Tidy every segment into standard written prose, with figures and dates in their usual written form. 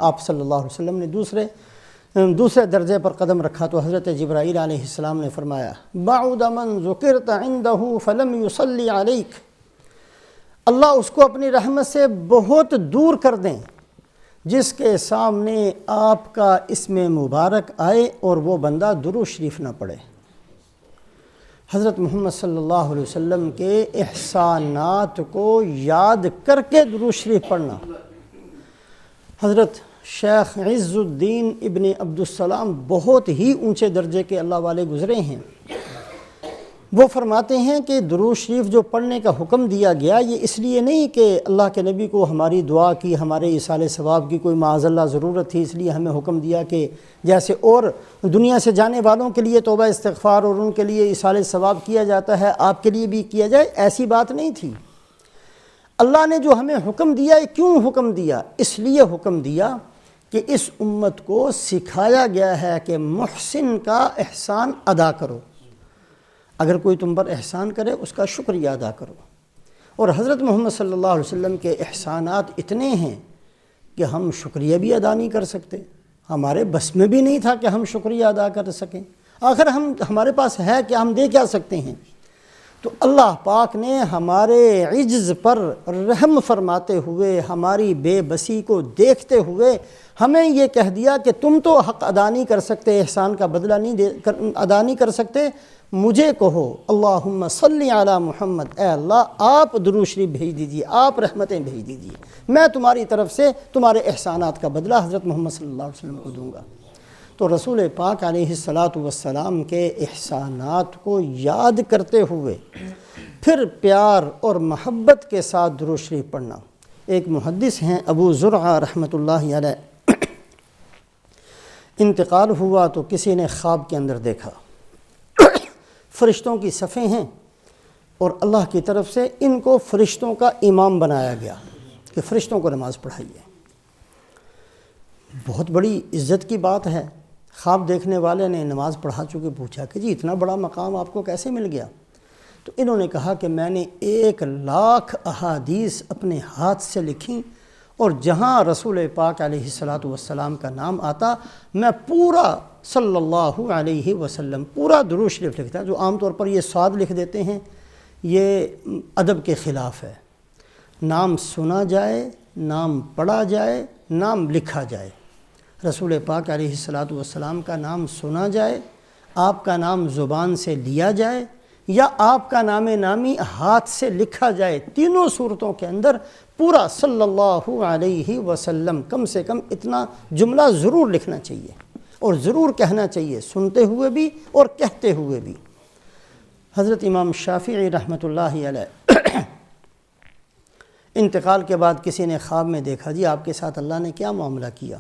آپ صلی اللہ علیہ وسلم نے دوسرے درجے پر قدم رکھا تو حضرت جبرائیل علیہ السلام نے فرمایا بعد من ذکرت عنده فلم يصلی علیک، اللہ اس کو اپنی رحمت سے بہت دور کر دیں جس کے سامنے آپ کا اسم مبارک آئے اور وہ بندہ درود شریف نہ پڑھے۔ حضرت محمد صلی اللہ علیہ وسلم کے احسانات کو یاد کر کے درود شریف پڑھنا۔ حضرت شیخ عز الدین ابن عبدالسلام بہت ہی اونچے درجے کے اللہ والے گزرے ہیں، وہ فرماتے ہیں کہ درود شریف جو پڑھنے کا حکم دیا گیا یہ اس لیے نہیں کہ اللہ کے نبی کو ہماری دعا کی، ہمارے ایصال ثواب کی کوئی معاذ اللہ ضرورت تھی اس لیے ہمیں حکم دیا کہ جیسے اور دنیا سے جانے والوں کے لیے توبہ استغفار اور ان کے لیے ایصال ثواب کیا جاتا ہے آپ کے لیے بھی کیا جائے، ایسی بات نہیں تھی۔ اللہ نے جو ہمیں حکم دیا ہے، کیوں حکم دیا؟ اس لیے حکم دیا کہ اس امت کو سکھایا گیا ہے کہ محسن کا احسان ادا کرو، اگر کوئی تم پر احسان کرے اس کا شکریہ ادا کرو۔ اور حضرت محمد صلی اللہ علیہ وسلم کے احسانات اتنے ہیں کہ ہم شکریہ بھی ادا نہیں کر سکتے، ہمارے بس میں بھی نہیں تھا کہ ہم شکریہ ادا کر سکیں، آخر ہمارے پاس ہے کہ ہم دے کیا سکتے ہیں۔ تو اللہ پاک نے ہمارے عجز پر رحم فرماتے ہوئے، ہماری بے بسی کو دیکھتے ہوئے ہمیں یہ کہہ دیا کہ تم تو حق ادا نہیں کر سکتے، احسان کا بدلہ ادا نہیں کر سکتے، مجھے کہو اللہم صلی علی محمد، اے اللہ آپ درود شریف بھیج دیجیے، آپ رحمتیں بھیج دیجیے، میں تمہاری طرف سے تمہارے احسانات کا بدلہ حضرت محمد صلی اللہ علیہ وسلم کو دوں گا۔ تو رسول پاک علیہ السلام کے احسانات کو یاد کرتے ہوئے پھر پیار اور محبت کے ساتھ درود شریف پڑھنا۔ ایک محدث ہیں ابو زرعہ رحمۃ اللہ علیہ، انتقال ہوا تو کسی نے خواب کے اندر دیکھا فرشتوں کی صفیں ہیں اور اللہ کی طرف سے ان کو فرشتوں کا امام بنایا گیا کہ فرشتوں کو نماز پڑھائیے۔ بہت بڑی عزت کی بات ہے۔ خواب دیکھنے والے نے نماز پڑھا چکے پوچھا کہ جی اتنا بڑا مقام آپ کو کیسے مل گیا؟ تو انہوں نے کہا کہ میں نے 1,00,000 احادیث اپنے ہاتھ سے لکھیں اور جہاں رسول پاک علیہ السلام کا نام آتا میں پورا صلی اللہ علیہ وسلم پورا درود شریف لکھتا ہے۔ جو عام طور پر یہ صاد لکھ دیتے ہیں یہ ادب کے خلاف ہے۔ نام سنا جائے، نام پڑھا جائے، نام لکھا جائے۔ رسول پاک علیہ السلام کا نام سنا جائے، آپ کا نام زبان سے لیا جائے یا آپ کا نام نامی ہاتھ سے لکھا جائے، تینوں صورتوں کے اندر پورا صلی اللہ علیہ وسلم کم سے کم اتنا جملہ ضرور لکھنا چاہیے اور ضرور کہنا چاہیے، سنتے ہوئے بھی اور کہتے ہوئے بھی۔ حضرت امام شافعی رحمۃ اللہ علیہ انتقال کے بعد کسی نے خواب میں دیکھا جی آپ کے ساتھ اللہ نے کیا معاملہ کیا؟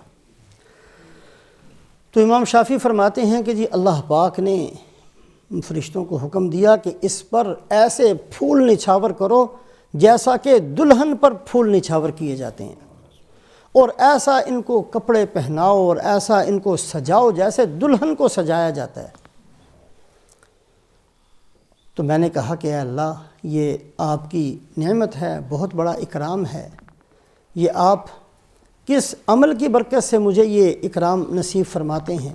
تو امام شافعی فرماتے ہیں کہ جی اللہ پاک نے فرشتوں کو حکم دیا کہ اس پر ایسے پھول نچھاور کرو جیسا کہ دلہن پر پھول نچھاور کیے جاتے ہیں، اور ایسا ان کو کپڑے پہناؤ اور ایسا ان کو سجاؤ جیسے دلہن کو سجایا جاتا ہے۔ تو میں نے کہا کہ اے اللہ یہ آپ کی نعمت ہے، بہت بڑا اکرام ہے، یہ آپ کس عمل کی برکت سے مجھے یہ اکرام نصیب فرماتے ہیں؟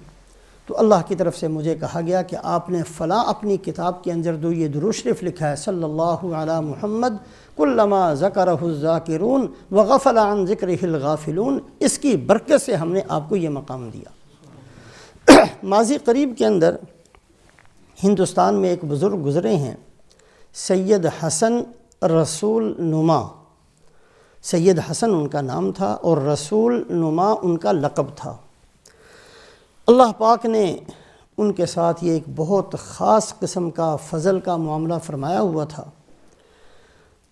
تو اللہ کی طرف سے مجھے کہا گیا کہ آپ نے فلاں اپنی کتاب کے اندر جو یہ درود شریف لکھا ہے صلی اللہ علی محمد کلما ذکرہ الذاکرون وغفل عن ذکرہ الغافلون، اس کی برکت سے ہم نے آپ کو یہ مقام دیا۔ ماضی قریب کے اندر ہندوستان میں ایک بزرگ گزرے ہیں سید حسن رسول نما، سید حسن ان کا نام تھا اور رسول نما ان کا لقب تھا۔ اللہ پاک نے ان کے ساتھ یہ ایک بہت خاص قسم کا فضل کا معاملہ فرمایا ہوا تھا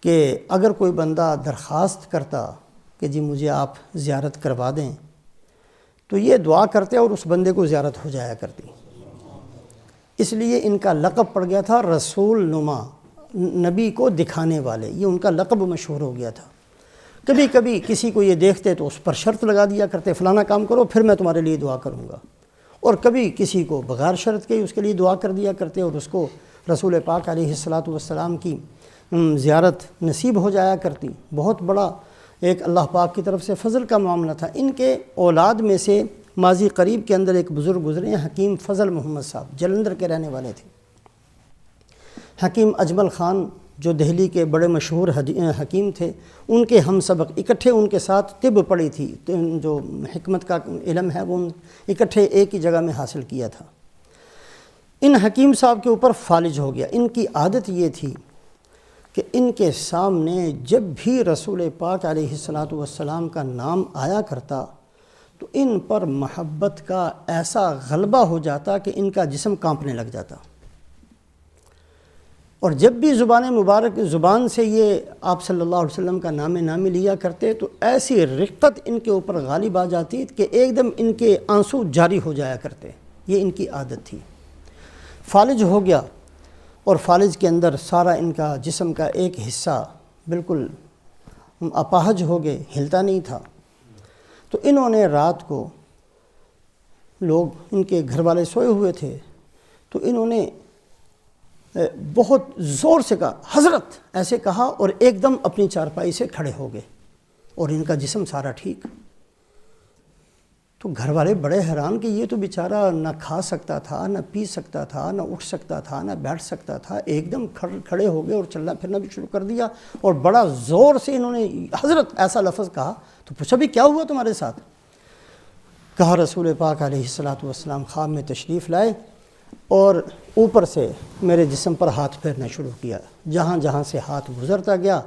کہ اگر کوئی بندہ درخواست کرتا کہ جی مجھے آپ زیارت کروا دیں تو یہ دعا کرتے اور اس بندے کو زیارت ہو جایا کرتی، اس لیے ان کا لقب پڑ گیا تھا رسول نما، نبی کو دکھانے والے، یہ ان کا لقب مشہور ہو گیا تھا۔ کبھی کبھی کسی کو یہ دیکھتے تو اس پر شرط لگا دیا کرتے فلانا کام کرو پھر میں تمہارے لیے دعا کروں گا، اور کبھی کسی کو بغیر شرط کے اس کے لیے دعا کر دیا کرتے اور اس کو رسول پاک علیہ السلام کی زیارت نصیب ہو جایا کرتی۔ بہت بڑا ایک اللہ پاک کی طرف سے فضل کا معاملہ تھا۔ ان کے اولاد میں سے ماضی قریب کے اندر ایک بزرگ گزرے ہیں، حکیم فضل محمد صاحب، جلندھر کے رہنے والے تھے۔ حکیم اجمل خان جو دہلی کے بڑے مشہور حکیم تھے، ان کے ہم سبق اکٹھے ان کے ساتھ طب پڑھی تھی، جو حکمت کا علم ہے وہ اکٹھے ایک ہی جگہ میں حاصل کیا تھا۔ ان حکیم صاحب کے اوپر فالج ہو گیا۔ ان کی عادت یہ تھی کہ ان کے سامنے جب بھی رسول پاک علیہ الصلاۃ والسلام کا نام آیا کرتا تو ان پر محبت کا ایسا غلبہ ہو جاتا کہ ان کا جسم کانپنے لگ جاتا، اور جب بھی زبان سے یہ آپ صلی اللہ علیہ وسلم کا نام نامی لیا کرتے تو ایسی رقت ان کے اوپر غالب آ جاتی کہ ایک دم ان کے آنسو جاری ہو جایا کرتے۔ یہ ان کی عادت تھی۔ فالج ہو گیا، اور فالج کے اندر سارا ان کا جسم کا ایک حصہ بالکل اپاہج ہو گئے، ہلتا نہیں تھا۔ تو انہوں نے رات کو، لوگ ان کے گھر والے سوئے ہوئے تھے، تو انہوں نے بہت زور سے کہا حضرت، ایسے کہا، اور ایک دم اپنی چارپائی سے کھڑے ہو گئے، اور ان کا جسم سارا ٹھیک۔ تو گھر والے بڑے حیران کہ یہ تو بیچارہ نہ کھا سکتا تھا، نہ پی سکتا تھا، نہ اٹھ سکتا تھا، نہ بیٹھ سکتا تھا، ایک دم کھڑے ہو گئے اور چلنا پھرنا بھی شروع کر دیا، اور بڑا زور سے انہوں نے حضرت ایسا لفظ کہا۔ تو پوچھا بھی کیا ہوا تمہارے ساتھ؟ کہا رسول پاک علیہ الصلاۃ والسلام خواب میں تشریف لائے اور اوپر سے میرے جسم پر ہاتھ پھیرنا شروع کیا، جہاں جہاں سے ہاتھ گزرتا گیا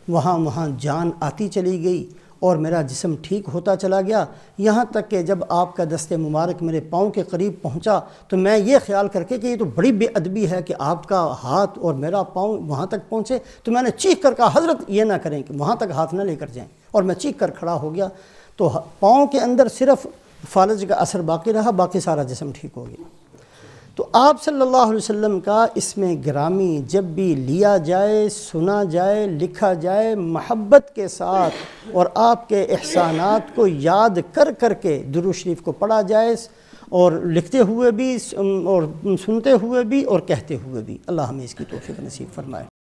وہاں وہاں جان آتی چلی گئی اور میرا جسم ٹھیک ہوتا چلا گیا، یہاں تک کہ جب آپ کا دست مبارک میرے پاؤں کے قریب پہنچا تو میں یہ خیال کر کے کہ یہ تو بڑی بے ادبی ہے کہ آپ کا ہاتھ اور میرا پاؤں وہاں تک پہنچے، تو میں نے چیخ کر کہا حضرت یہ نہ کریں کہ وہاں تک ہاتھ نہ لے کر جائیں، اور میں چیخ کر کھڑا ہو گیا۔ تو پاؤں کے اندر صرف فالج کا اثر باقی رہا، باقی سارا جسم ٹھیک ہو گیا۔ تو آپ صلی اللہ علیہ وسلم کا اس میں گرامی جب بھی لیا جائے، سنا جائے، لکھا جائے، محبت کے ساتھ اور آپ کے احسانات کو یاد کر کر کے درود شریف کو پڑھا جائے، اور لکھتے ہوئے بھی اور سنتے ہوئے بھی اور کہتے ہوئے بھی، اللہ ہمیں اس کی توفیق نصیب فرمائے۔